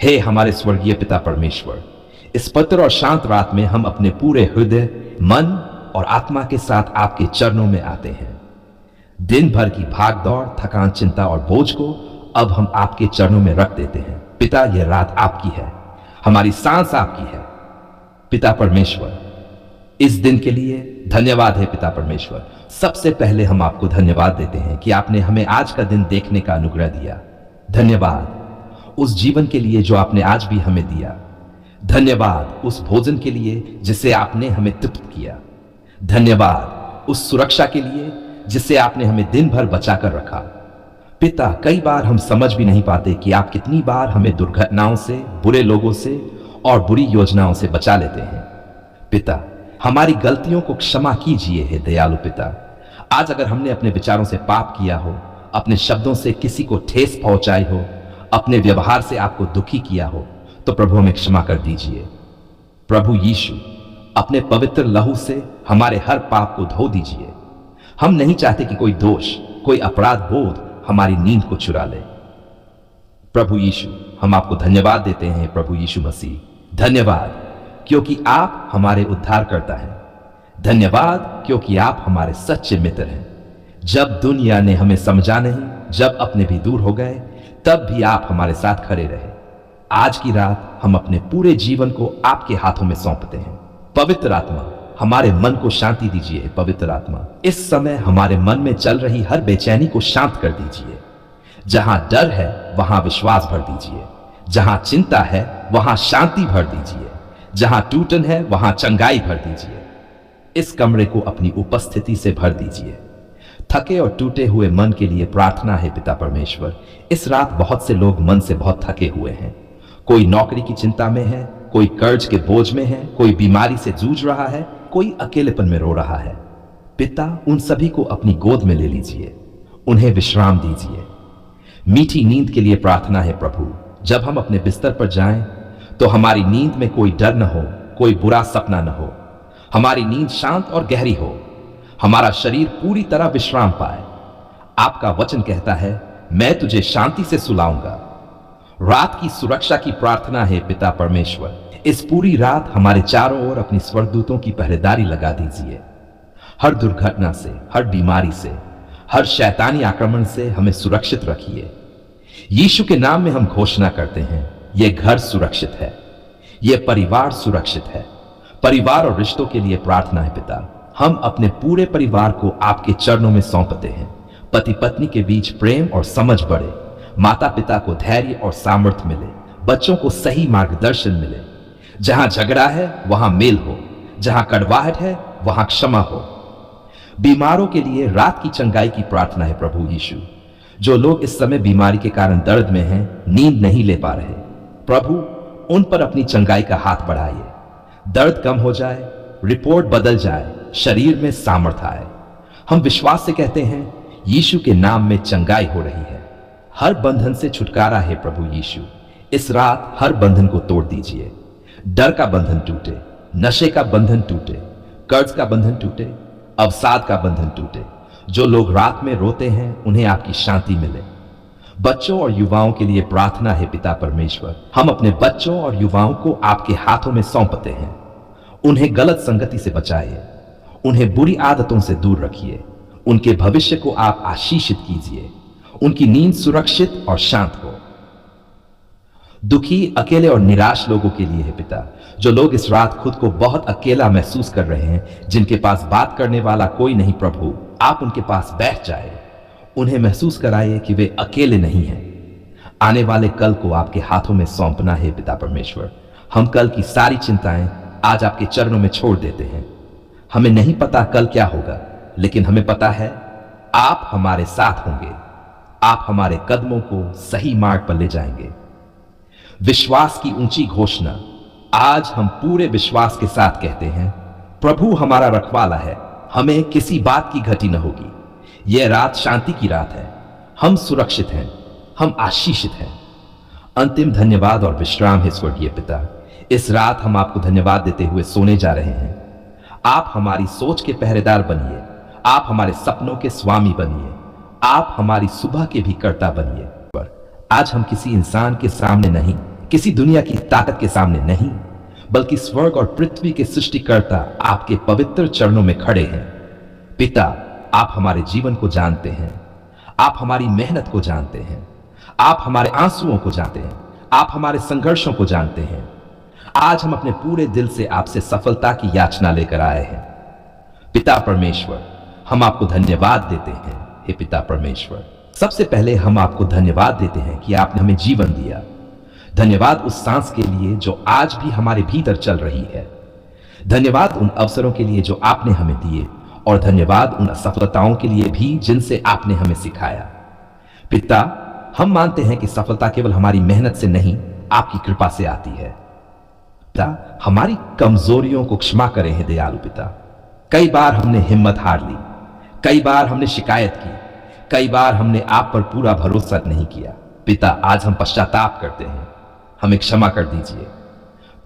हे हमारे स्वर्गीय पिता परमेश्वर, इस पवित्र और शांत रात में हम अपने पूरे हृदय, मन और आत्मा के साथ आपके चरणों में आते हैं। दिन भर की भाग दौड़, थकान, चिंता और बोझ को अब हम आपके चरणों में रख देते हैं। पिता, यह रात आपकी है, हमारी सांस आपकी है। पिता परमेश्वर, इस दिन के लिए धन्यवाद है। पिता परमेश्वर, सबसे पहले हम आपको धन्यवाद देते हैं कि आपने हमें आज का दिन देखने का अनुग्रह दिया। धन्यवाद उस जीवन के लिए जो आपने आज भी हमें दिया। धन्यवाद उस भोजन के लिए जिसे आपने हमें तृप्त किया। धन्यवाद उस सुरक्षा के लिए जिसे आपने हमें दिन भर बचाकर रखा। पिता, कई बार हम समझ भी नहीं पाते कि आप कितनी बार हमें दुर्घटनाओं से, बुरे लोगों से और बुरी योजनाओं से बचा लेते हैं। पिता, हमारी गलतियों को क्षमा कीजिए हे दयालु पिता। आज अगर हमने अपने विचारों से पाप किया हो, अपने शब्दों से किसी को ठेस पहुंचाई हो, अपने व्यवहार से आपको दुखी किया हो, तो प्रभु हमें क्षमा कर दीजिए। प्रभु यीशु, अपने पवित्र लहू से हमारे हर पाप को धो दीजिए। हम नहीं चाहते कि कोई दोष, कोई अपराध बोध हमारी नींद को चुरा ले। प्रभु यीशु, हम आपको धन्यवाद देते हैं। प्रभु यीशु मसीह, धन्यवाद क्योंकि आप हमारे उद्धारकर्ता हैं। धन्यवाद क्योंकि आप हमारे सच्चे मित्र हैं। जब दुनिया ने हमें समझा नहीं, जब अपने भी दूर हो गए, तब भी आप हमारे साथ खड़े रहे। आज की रात हम अपने पूरे जीवन को आपके हाथों में सौंपते हैं। पवित्र आत्मा, हमारे मन को शांति दीजिए। पवित्र आत्मा, इस समय हमारे मन में चल रही हर बेचैनी को शांत कर दीजिए। जहां डर है वहां विश्वास भर दीजिए। जहां चिंता है वहां शांति भर दीजिए। जहां टूटन है वहां चंगाई भर दीजिए। इस कमरे को अपनी उपस्थिति से भर दीजिए। थके और टूटे हुए मन के लिए प्रार्थना है पिता परमेश्वर। इस रात बहुत से लोग मन से बहुत थके हुए हैं। कोई नौकरी की चिंता में है, कोई कर्ज के बोझ में है, कोई बीमारी से जूझ रहा है, कोई अकेलेपन में रो रहा है। पिता, उन सभी को अपनी गोद में ले लीजिए, उन्हें विश्राम दीजिए। मीठी नींद के लिए प्रार्थना है प्रभु। जब हम अपने बिस्तर पर जाएं तो हमारी नींद में कोई डर न हो, कोई बुरा सपना न हो। हमारी नींद शांत और गहरी हो, हमारा शरीर पूरी तरह विश्राम पाए। आपका वचन कहता है, मैं तुझे शांति से सुलाऊंगा। रात की सुरक्षा की प्रार्थना है पिता परमेश्वर। इस पूरी रात हमारे चारों ओर अपनी स्वर्गदूतों की पहरेदारी लगा दीजिए। हर दुर्घटना से, हर बीमारी से, हर शैतानी आक्रमण से हमें सुरक्षित रखिए। यीशु के नाम में हम घोषणा करते हैं, यह घर सुरक्षित है, यह परिवार सुरक्षित है। परिवार और रिश्तों के लिए प्रार्थना है पिता। हम अपने पूरे परिवार को आपके चरणों में सौंपते हैं। पति पत्नी के बीच प्रेम और समझ बढ़े, माता पिता को धैर्य और सामर्थ्य मिले, बच्चों को सही मार्गदर्शन मिले। जहां झगड़ा है वहां मेल हो, जहां कड़वाहट है वहां क्षमा हो। बीमारों के लिए रात की चंगाई की प्रार्थना है प्रभु यीशु। जो लोग इस समय बीमारी के कारण दर्द में हैं, नींद नहीं ले पा रहे, प्रभु उन पर अपनी चंगाई का हाथ बढ़ाइए। दर्द कम हो जाए, रिपोर्ट बदल जाए, शरीर में सामर्थ्य आए। हम विश्वास से कहते हैं, यीशु के नाम में चंगाई हो रही है। हर बंधन से छुटकारा है प्रभु यीशु। इस रात हर बंधन को तोड़ दीजिए। डर का बंधन टूटे, नशे का बंधन टूटे, कर्ज का बंधन टूटे, अवसाद का बंधन टूटे। जो लोग रात में रोते हैं उन्हें आपकी शांति मिले। बच्चों और युवाओं के लिए प्रार्थना है पिता परमेश्वर। हम अपने बच्चों और युवाओं को आपके हाथों में सौंपते हैं। उन्हें गलत संगति से बचाइए, उन्हें बुरी आदतों से दूर रखिए। उनके भविष्य को आप आशीषित कीजिए। उनकी नींद सुरक्षित और शांत हो। दुखी, अकेले और निराश लोगों के लिए है पिता। जो लोग इस रात खुद को बहुत अकेला महसूस कर रहे हैं, जिनके पास बात करने वाला कोई नहीं, प्रभु आप उनके पास बैठ जाए। उन्हें महसूस कराइए कि वे अकेले नहीं हैं। आने वाले कल को आपके हाथों में सौंपना है पिता परमेश्वर। हम कल की सारी चिंताएं आज आपके चरणों में छोड़ देते हैं। हमें नहीं पता कल क्या होगा, लेकिन हमें पता है आप हमारे साथ होंगे। आप हमारे कदमों को सही मार्ग पर ले जाएंगे। विश्वास की ऊंची घोषणा आज हम पूरे विश्वास के साथ कहते हैं, प्रभु हमारा रखवाला है, हमें किसी बात की घटी न होगी। यह रात शांति की रात है। हम सुरक्षित हैं, हम आशीषित हैं। अंतिम धन्यवाद और विश्राम है स्वर्गीय पिता। इस रात हम आपको धन्यवाद देते हुए सोने जा रहे हैं। आप हमारी सोच के पहरेदार बनिए, आप हमारे सपनों के स्वामी बनिए, आप हमारी सुबह के भी कर्ता बनिए। पर आज हम किसी इंसान के सामने नहीं, किसी दुनिया की ताकत के सामने नहीं, बल्कि स्वर्ग और पृथ्वी के सृष्टिकर्ता आपके पवित्र चरणों में खड़े हैं। पिता, आप हमारे जीवन को जानते हैं, आप हमारी मेहनत को जानते हैं, आप हमारे आंसुओं को जानते हैं, आप हमारे संघर्षों को जानते हैं। आज हम अपने पूरे दिल से आपसे सफलता की याचना लेकर आए हैं। पिता परमेश्वर, हम आपको धन्यवाद देते हैं। हे पिता परमेश्वर, सबसे पहले हम आपको धन्यवाद देते हैं कि आपने हमें जीवन दिया। धन्यवाद उस सांस के लिए जो आज भी हमारे भीतर चल रही है। धन्यवाद उन अवसरों के लिए जो आपने हमें दिए, और धन्यवाद उन असफलताओं के लिए भी जिनसे आपने हमें सिखाया। पिता, हम मानते हैं कि सफलता केवल हमारी मेहनत से नहीं, आपकी कृपा से आती है। पिता, हमारी कमजोरियों को क्षमा करें हे दयालु पिता। कई बार हमने हिम्मत हार ली, कई बार हमने शिकायत की, कई बार हमने आप पर पूरा भरोसा नहीं किया। पिता, आज हम पश्चाताप करते हैं, हमें क्षमा कर दीजिए।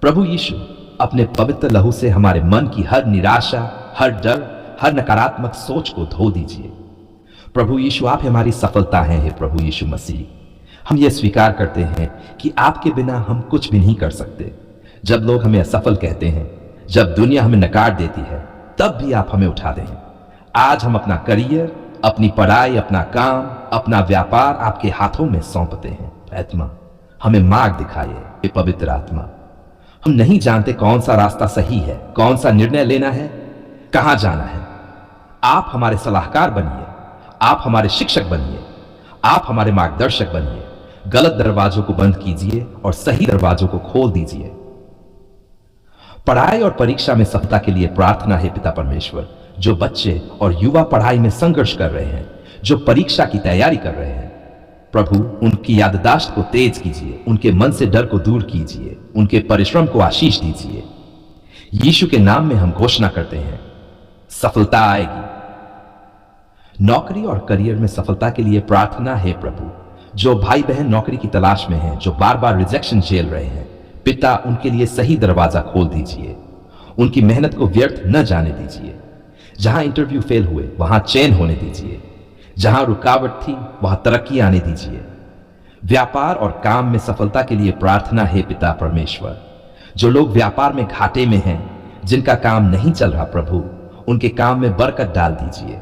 प्रभु यीशु, अपने पवित्र लहू से हमारे मन की हर निराशा, हर डर, हर नकारात्मक सोच को धो दीजिए। प्रभु यीशु, आप हमारी सफलता हैं। हे प्रभु यीशु मसीह, हम ये स्वीकार करते हैं कि आपके बिना हम कुछ भी नहीं कर सकते। जब लोग हमें असफल कहते हैं, जब दुनिया हमें नकार देती है, तब भी आप हमें उठाते हैं। आज हम अपना करियर, अपनी पढ़ाई, अपना काम, अपना व्यापार आपके हाथों में सौंपते हैं। आत्मा, हमें मार्ग दिखाइए। हे पवित्र आत्मा, हम नहीं जानते कौन सा रास्ता सही है, कौन सा निर्णय लेना है, कहां जाना है। आप हमारे सलाहकार बनिए, आप हमारे शिक्षक बनिए, आप हमारे मार्गदर्शक बनिए। गलत दरवाजों को बंद कीजिए और सही दरवाजों को खोल दीजिए। पढ़ाई और परीक्षा में सफलता के लिए प्रार्थना है पिता परमेश्वर। जो बच्चे और युवा पढ़ाई में संघर्ष कर रहे हैं, जो परीक्षा की तैयारी कर रहे हैं, प्रभु उनकी याददाश्त को तेज कीजिए, उनके मन से डर को दूर कीजिए, उनके परिश्रम को आशीष दीजिए। यीशु के नाम में हम घोषणा करते हैं, सफलता आएगी। नौकरी और करियर में सफलता के लिए प्रार्थना है प्रभु। जो भाई बहन नौकरी की तलाश में हैं, जो बार बार रिजेक्शन झेल रहे हैं, पिता उनके लिए सही दरवाजा खोल दीजिए। उनकी मेहनत को व्यर्थ न जाने दीजिए। जहां इंटरव्यू फेल हुए, वहां चयन होने दीजिए। जहां रुकावट थी, वहां तरक्की आने दीजिए। व्यापार और काम में सफलता के लिए प्रार्थना है पिता परमेश्वर। जो लोग व्यापार में घाटे में हैं, जिनका काम नहीं चल रहा, प्रभु उनके काम में बरकत डाल दीजिए।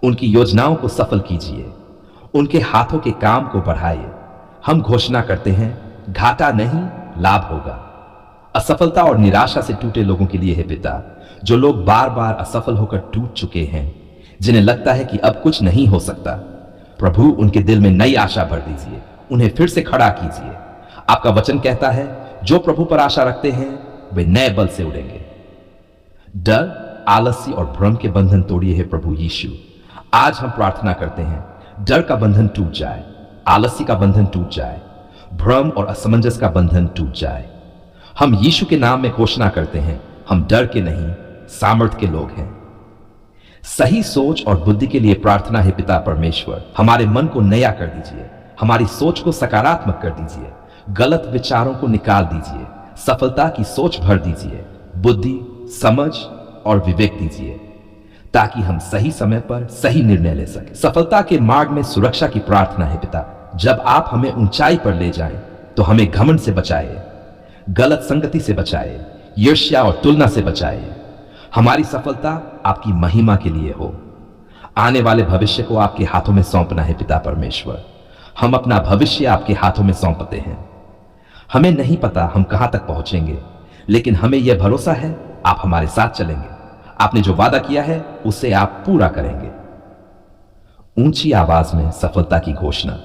उनकी योजनाओं को सफल कीजिए, उनके हाथों के काम को बढ़ाइए। हम घोषणा करते हैं, घाटा नहीं, लाभ होगा। असफलता और निराशा से टूटे लोगों के लिए है पिता, जो लोग बार बार असफल होकर टूट चुके हैं, जिन्हें लगता है कि अब कुछ नहीं हो सकता, प्रभु उनके दिल में नई आशा भर दीजिए, उन्हें फिर से खड़ा कीजिए। आपका वचन कहता है, जो प्रभु पर आशा रखते हैं वे नए बल से उड़ेंगे। डर, आलस्य और भ्रम के बंधन तोड़िए है प्रभु यीशु। आज हम प्रार्थना करते हैं, डर का बंधन टूट जाए, आलस्य का बंधन टूट जाए, भ्रम और असमंजस का बंधन टूट जाए। हम यीशु के नाम में घोषणा करते हैं, हम डर के नहीं, सामर्थ के लोग हैं। सही सोच और बुद्धि के लिए प्रार्थना है पिता परमेश्वर। हमारे मन को नया कर दीजिए, हमारी सोच को सकारात्मक कर दीजिए, गलत विचारों को निकाल दीजिए, सफलता की सोच भर दीजिए, बुद्धि, समझ और विवेक दीजिए, ताकि हम सही समय पर सही निर्णय ले सकें। सफलता के मार्ग में सुरक्षा की प्रार्थना है पिता। जब आप हमें ऊंचाई पर ले जाएं, तो हमें घमंड से बचाइए, गलत संगति से बचाइए, ईर्ष्या और तुलना से बचाइए। हमारी सफलता आपकी महिमा के लिए हो। आने वाले भविष्य को आपके हाथों में सौंपना है पिता परमेश्वर। हम अपना भविष्य आपके हाथों में सौंपते हैं। हमें नहीं पता हम कहां तक पहुंचेंगे, लेकिन हमें यह भरोसा है आप हमारे साथ चलेंगे। आपने जो वादा किया है उसे आप पूरा करेंगे। ऊंची आवाज में सफलता की घोषणा।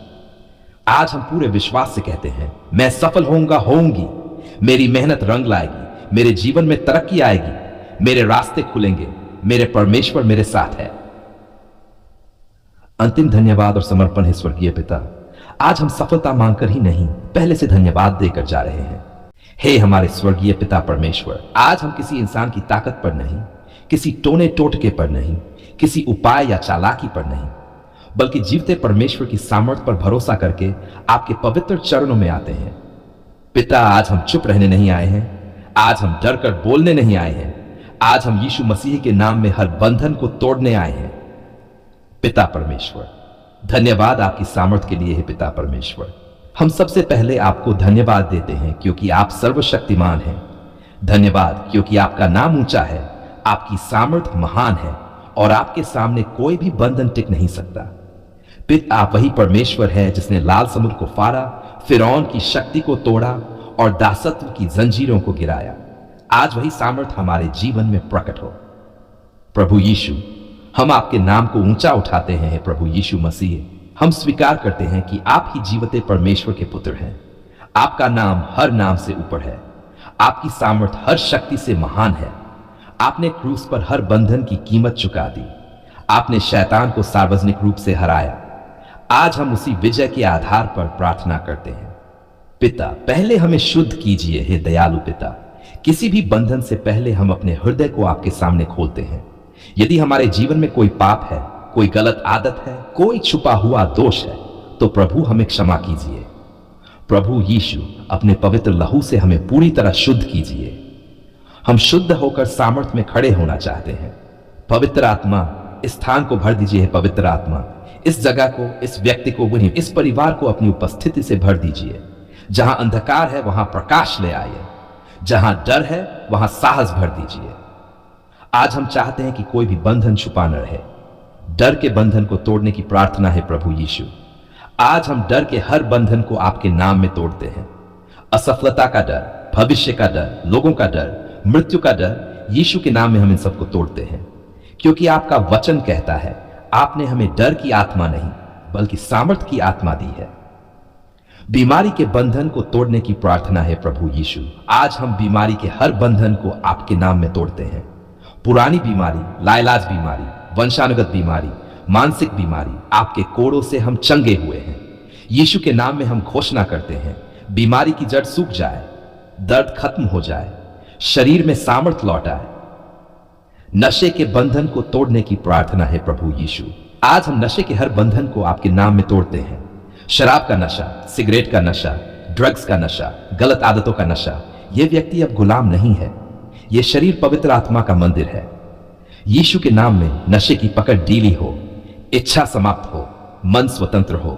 आज हम पूरे विश्वास से कहते हैं, मैं सफल होऊंगा, होऊंगी। मेरी मेहनत रंग लाएगी, मेरे जीवन में तरक्की आएगी, मेरे रास्ते खुलेंगे, मेरे परमेश्वर मेरे साथ है। अंतिम धन्यवाद और समर्पण है स्वर्गीय पिता। आज हम सफलता मांगकर ही नहीं, पहले से धन्यवाद देकर जा रहे हैं। हे हमारे स्वर्गीय पिता परमेश्वर, आज हम किसी इंसान की ताकत पर नहीं, किसी टोने टोटके पर नहीं, किसी उपाय या चालाकी पर नहीं, बल्कि जीवते परमेश्वर की सामर्थ्य पर भरोसा करके आपके पवित्र चरणों में आते हैं। पिता, आज हम चुप रहने नहीं आए हैं, आज हम डर कर बोलने नहीं आए हैं, आज हम यीशु मसीह के नाम में हर बंधन को तोड़ने आए हैं। पिता परमेश्वर, धन्यवाद आपकी सामर्थ्य के लिए है पिता परमेश्वर। हम सबसे पहले आपको धन्यवाद देते हैं क्योंकि आप सर्वशक्तिमान हैं। धन्यवाद क्योंकि आपका नाम ऊंचा है, आपकी सामर्थ महान है और आपके सामने कोई भी बंधन टिक नहीं सकता। पिता, आप वही परमेश्वर है जिसने लाल समुद्र को फाड़ा, फिरौन की शक्ति को तोड़ा और दासत्व की जंजीरों को गिराया। आज वही सामर्थ हमारे जीवन में प्रकट हो। प्रभु यीशु, हम आपके नाम को ऊंचा उठाते हैं। प्रभु यीशु मसीह, हम स्वीकार करते हैं कि आप ही जीवते परमेश्वर के पुत्र हैं। आपका नाम हर नाम से ऊपर है। आपकी सामर्थ हर शक्ति से महान है। आपने क्रूस पर हर बंधन की कीमत चुका दी। आपने शैतान को सार्वजनिक रूप से हराया। आज हम उसी विजय के आधार पर प्रार्थना करते हैं। पिता, पहले हमें शुद्ध कीजिए। हे दयालु पिता, किसी भी बंधन से पहले हम अपने हृदय को आपके सामने खोलते हैं। यदि हमारे जीवन में कोई पाप है, कोई गलत आदत है, कोई छुपा हुआ दोष है, तो प्रभु हमें क्षमा कीजिए। प्रभु यीशु, अपने पवित्र लहू से हमें पूरी तरह शुद्ध कीजिए। हम शुद्ध होकर सामर्थ में खड़े होना चाहते हैं। पवित्र आत्मा, इस स्थान को भर दीजिए। पवित्र आत्मा, इस जगह को, इस व्यक्ति को, इस परिवार को अपनी उपस्थिति से भर दीजिए। जहां अंधकार है वहां प्रकाश ले आइए। जहां डर है वहां साहस भर दीजिए। आज हम चाहते हैं कि कोई भी बंधन छुपा न रहे। डर के बंधन को तोड़ने की प्रार्थना है प्रभु यीशु। आज हम डर के हर बंधन को आपके नाम में तोड़ते हैं। असफलता का डर, भविष्य का डर, लोगों का डर, मृत्यु का डर, यीशु के नाम में हम इन सबको तोड़ते हैं। क्योंकि आपका वचन कहता है, आपने हमें डर की आत्मा नहीं बल्कि सामर्थ की आत्मा दी है। बीमारी के बंधन को तोड़ने की प्रार्थना है प्रभु यीशु। आज हम बीमारी के हर बंधन को आपके नाम में तोड़ते हैं। पुरानी बीमारी, लाइलाज बीमारी, वंशानुगत बीमारी, मानसिक बीमारी, आपके कोड़ों से हम चंगे हुए हैं। यीशु के नाम में हम घोषणा करते हैं, बीमारी की जड़ सूख जाए, दर्द खत्म हो जाए, शरीर में सामर्थ लौट आए। नशे के बंधन को तोड़ने की प्रार्थना है प्रभु यीशु। आज हम नशे के हर बंधन को आपके नाम में तोड़ते हैं। शराब का नशा, सिगरेट का नशा, ड्रग्स का नशा, गलत आदतों का नशा, यह व्यक्ति अब गुलाम नहीं है। यह शरीर पवित्र आत्मा का मंदिर है। यीशु के नाम में नशे की पकड़ ढीली हो, इच्छा समाप्त हो, मन स्वतंत्र हो।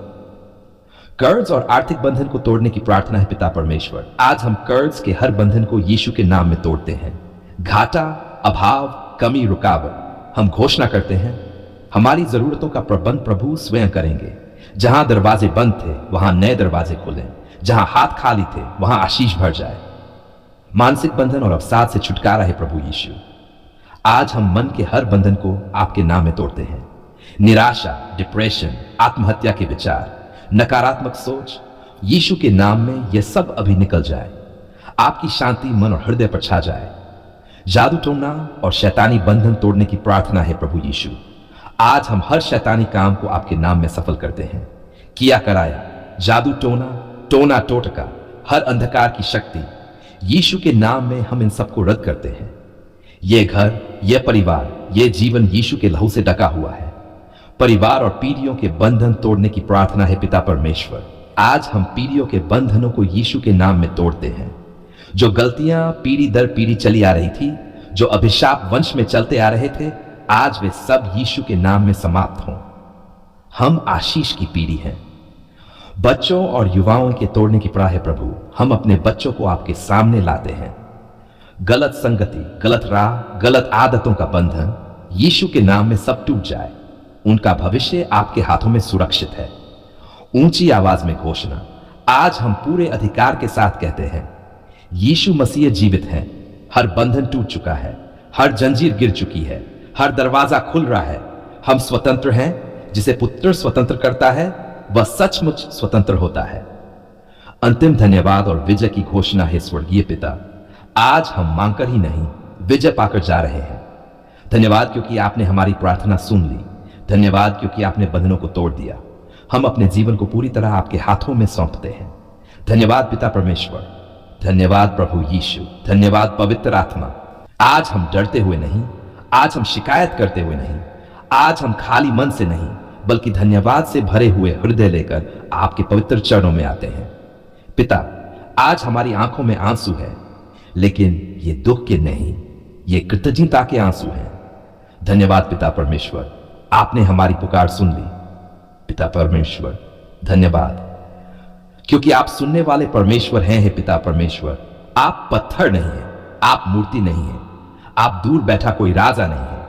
कर्ज और आर्थिक बंधन को तोड़ने की प्रार्थना है पिता परमेश्वर। आज हम कर्ज के हर बंधन को यीशु के नाम में तोड़ते हैं। घाटा, अभाव, कमी, रुकावट, हम घोषणा करते हैं, हमारी जरूरतों का प्रबंध प्रभु स्वयं करेंगे। जहां दरवाजे बंद थे वहां नए दरवाजे खुलें। जहां हाथ खाली थे वहां आशीष भर जाए। मानसिक बंधन और अवसाद से छुटकारा है प्रभु यीशु। आज हम मन के हर बंधन को आपके नाम में तोड़ते हैं। निराशा, डिप्रेशन, आत्महत्या के विचार, नकारात्मक सोच, यीशु के नाम में यह सब अभी निकल जाए। आपकी शांति मन और हृदय पर छा जाए। जादू टोना और शैतानी बंधन तोड़ने की प्रार्थना है प्रभु यीशु। आज हम हर शैतानी काम को आपके नाम में सफल करते हैं। किया कराया, जादू टोना, टोना टोटका, हर अंधकार की शक्ति, यीशु के नाम में हम इन सबको रद्द करते हैं। यह घर, यह परिवार, यह जीवन यीशु के लहू से ढका हुआ है। परिवार और पीढ़ियों के बंधन तोड़ने की प्रार्थना है पिता परमेश्वर। आज हम पीढ़ियों के बंधनों को यीशु के नाम में तोड़ते हैं। जो गलतियां पीढ़ी दर पीढ़ी चली आ रही थी, जो अभिशाप वंश में चलते आ रहे थे, आज वे सब यीशु के नाम में समाप्त हों। हम आशीष की पीढ़ी हैं। बच्चों और युवाओं के तोड़ने की प्रार्थना है प्रभु। हम अपने बच्चों को आपके सामने लाते हैं। गलत संगति, गलत राह, गलत आदतों का बंधन यीशु के नाम में सब टूट जाए। उनका भविष्य आपके हाथों में सुरक्षित है। ऊंची आवाज में घोषणा, आज हम पूरे अधिकार के साथ कहते हैं, यीशु मसीह जीवित है। हर बंधन टूट चुका है, हर जंजीर गिर चुकी है, हर दरवाजा खुल रहा है। हम स्वतंत्र हैं। जिसे पुत्र स्वतंत्र करता है वह सचमुच स्वतंत्र होता है। अंतिम धन्यवाद और विजय की घोषणा है स्वर्गीय पिता। आज हम मांगकर ही नहीं, विजय पाकर जा रहे हैं। धन्यवाद क्योंकि आपने हमारी प्रार्थना सुन ली। धन्यवाद क्योंकि आपने बंधनों को तोड़ दिया। हम अपने जीवन को पूरी तरह आपके हाथों में सौंपते हैं। धन्यवाद पिता परमेश्वर। धन्यवाद प्रभु यीशु। धन्यवाद पवित्र आत्मा। आज हम डरते हुए नहीं, आज हम शिकायत करते हुए नहीं, आज हम खाली मन से नहीं बल्कि धन्यवाद से भरे हुए हृदय लेकर आपके पवित्र चरणों में आते हैं। पिता, आज हमारी आंखों में आंसू है, लेकिन ये दुख के नहीं, ये कृतज्ञता के आंसू हैं। धन्यवाद पिता परमेश्वर, आपने हमारी पुकार सुन ली। पिता परमेश्वर धन्यवाद। क्योंकि आप सुनने वाले परमेश्वर हैं, हे पिता परमेश्वर। आप पत्थर नहीं हैं, आप मूर्ति नहीं हैं, आप दूर बैठा कोई राजा नहीं है।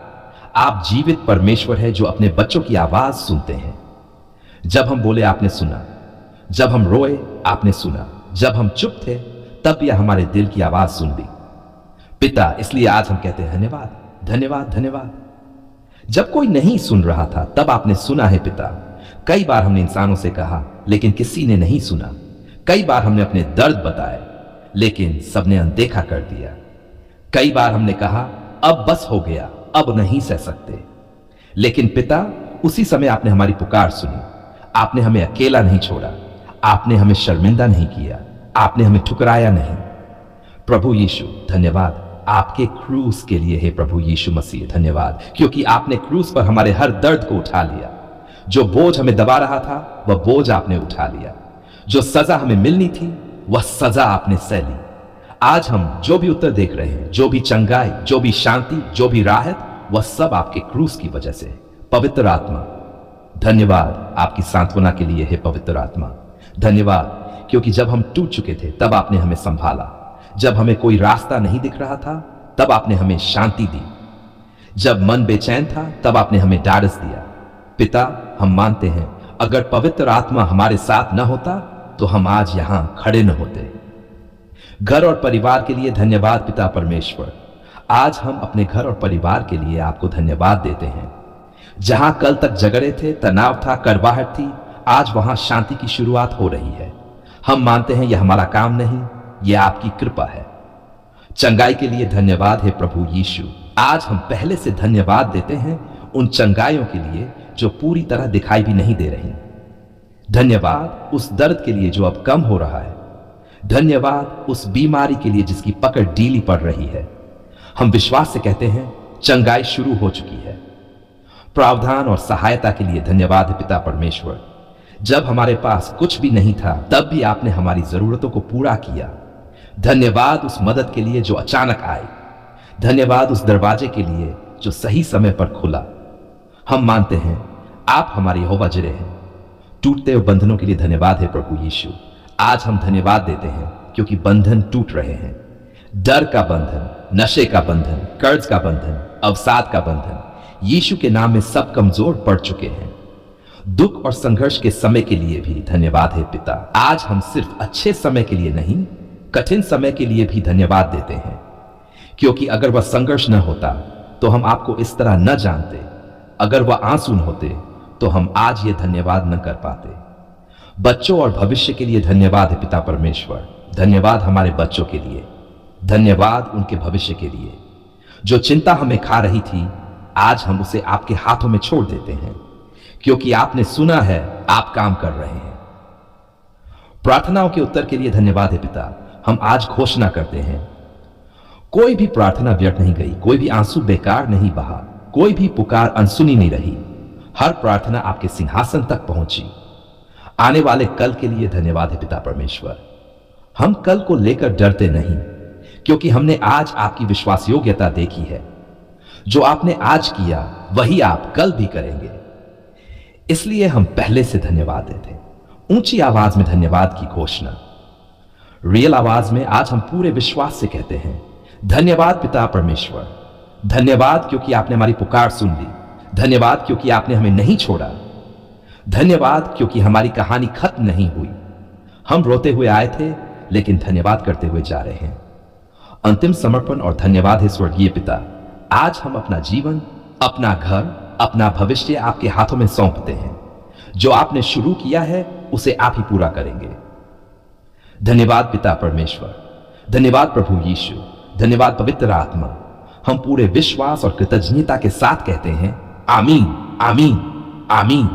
आप जीवित परमेश्वर है जो अपने बच्चों की आवाज सुनते हैं। जब हम बोले आपने सुना, जब हम रोए आपने सुना, जब हम चुप थे तब यह हमारे दिल की आवाज सुन ली। पिता, इसलिए आज हम कहते हैं धन्यवाद, धन्यवाद, धन्यवाद। जब कोई नहीं सुन रहा था तब आपने सुना है पिता। कई बार हमने इंसानों से कहा लेकिन किसी ने नहीं सुना। कई बार हमने अपने दर्द बताए लेकिन सबने अनदेखा कर दिया। कई बार हमने कहा अब बस हो गया, अब नहीं सह सकते। लेकिन पिता, उसी समय आपने हमारी पुकार सुनी। आपने हमें अकेला नहीं छोड़ा, आपने हमें शर्मिंदा नहीं किया, आपने हमें ठुकराया नहीं। प्रभु यीशु धन्यवाद आपके क्रूस के लिए है। प्रभु यीशु मसीह धन्यवाद, क्योंकि आपने क्रूस पर हमारे हर दर्द को उठा लिया। जो बोझ हमें दबा रहा था वह बोझ आपने उठा लिया। जो सजा हमें मिलनी थी वह सजा आपने सह ली। आज हम जो भी उत्तर देख रहे हैं, जो भी चंगाई, जो भी शांति, जो भी राहत, वह सब आपके क्रूस की वजह से। पवित्र आत्मा धन्यवाद आपकी सांत्वना के लिए है। पवित्र आत्मा धन्यवाद, क्योंकि जब हम टूट चुके थे तब आपने हमें संभाला। जब हमें कोई रास्ता नहीं दिख रहा था तब आपने हमें शांति दी। जब मन बेचैन था तब आपने हमें ढाढ़स दिया। पिता, हम मानते हैं अगर पवित्र आत्मा हमारे साथ न होता तो हम आज यहां खड़े न होते। घर और परिवार के लिए धन्यवाद पिता परमेश्वर। आज हम अपने घर और परिवार के लिए आपको धन्यवाद देते हैं। जहां कल तक झगड़े थे, तनाव था, कड़वाहट थी, आज वहां शांति की शुरुआत हो रही है। हम मानते हैं यह हमारा काम नहीं, यह आपकी कृपा है। चंगाई के लिए धन्यवाद है प्रभु यीशु। आज हम पहले से धन्यवाद देते हैं उन चंगाइयों के लिए जो पूरी तरह दिखाई भी नहीं दे रही। धन्यवाद उस दर्द के लिए जो अब कम हो रहा है। धन्यवाद उस बीमारी के लिए जिसकी पकड़ ढीली पड़ रही है। हम विश्वास से कहते हैं चंगाई शुरू हो चुकी है। प्रावधान और सहायता के लिए धन्यवाद है पिता परमेश्वर। जब हमारे पास कुछ भी नहीं था तब भी आपने हमारी जरूरतों को पूरा किया। धन्यवाद उस मदद के लिए जो अचानक आई। धन्यवाद उस दरवाजे के लिए जो सही समय पर खुला। हम मानते हैं आप हमारे यहोवा जिरे हैं। टूटते हुए बंधनों के लिए धन्यवाद है प्रभु यीशु। आज हम धन्यवाद देते हैं क्योंकि बंधन टूट रहे हैं। डर का बंधन, नशे का बंधन, कर्ज का बंधन, अवसाद का बंधन, यीशु के नाम में सब कमजोर पड़ चुके हैं। दुख और संघर्ष के समय के लिए भी धन्यवाद है पिता। आज हम सिर्फ अच्छे समय के लिए नहीं, कठिन समय के लिए भी धन्यवाद देते हैं, क्योंकि अगर वह संघर्ष न होता तो हम आपको इस तरह न जानते। अगर वह आंसू न होते तो हम आज ये धन्यवाद न कर पाते। बच्चों और भविष्य के लिए धन्यवाद है पिता परमेश्वर। धन्यवाद हमारे बच्चों के लिए, धन्यवाद उनके भविष्य के लिए। जो चिंता हमें खा रही थी आज हम उसे आपके हाथों में छोड़ देते हैं, क्योंकि आपने सुना है, आप काम कर रहे हैं। प्रार्थनाओं के उत्तर के लिए धन्यवाद है पिता। हम आज घोषणा करते हैं कोई भी प्रार्थना व्यर्थ नहीं गई, कोई भी आंसू बेकार नहीं बहा, कोई भी पुकार अनसुनी नहीं रही। हर प्रार्थना आपके सिंहासन तक पहुंची। आने वाले कल के लिए धन्यवाद है पिता परमेश्वर। हम कल को लेकर डरते नहीं, क्योंकि हमने आज आपकी विश्वास योग्यता देखी है। जो आपने आज किया वही आप कल भी करेंगे, इसलिए हम पहले से धन्यवाद देते हैं। ऊंची आवाज में धन्यवाद की घोषणा, रियल आवाज में आज हम पूरे विश्वास से कहते हैं धन्यवाद पिता परमेश्वर। धन्यवाद क्योंकि आपने हमारी पुकार सुन ली। धन्यवाद क्योंकि आपने हमें नहीं छोड़ा। धन्यवाद क्योंकि हमारी कहानी खत्म नहीं हुई। हम रोते हुए आए थे लेकिन धन्यवाद करते हुए जा रहे हैं। अंतिम समर्पण और धन्यवाद है स्वर्गीय पिता। आज हम अपना जीवन, अपना घर, अपना भविष्य आपके हाथों में सौंपते हैं। जो आपने शुरू किया है उसे आप ही पूरा करेंगे। धन्यवाद पिता परमेश्वर। धन्यवाद प्रभु यीशु। धन्यवाद पवित्र आत्मा। हम पूरे विश्वास और कृतज्ञता के साथ कहते हैं आमीन, आमीन, आमीन।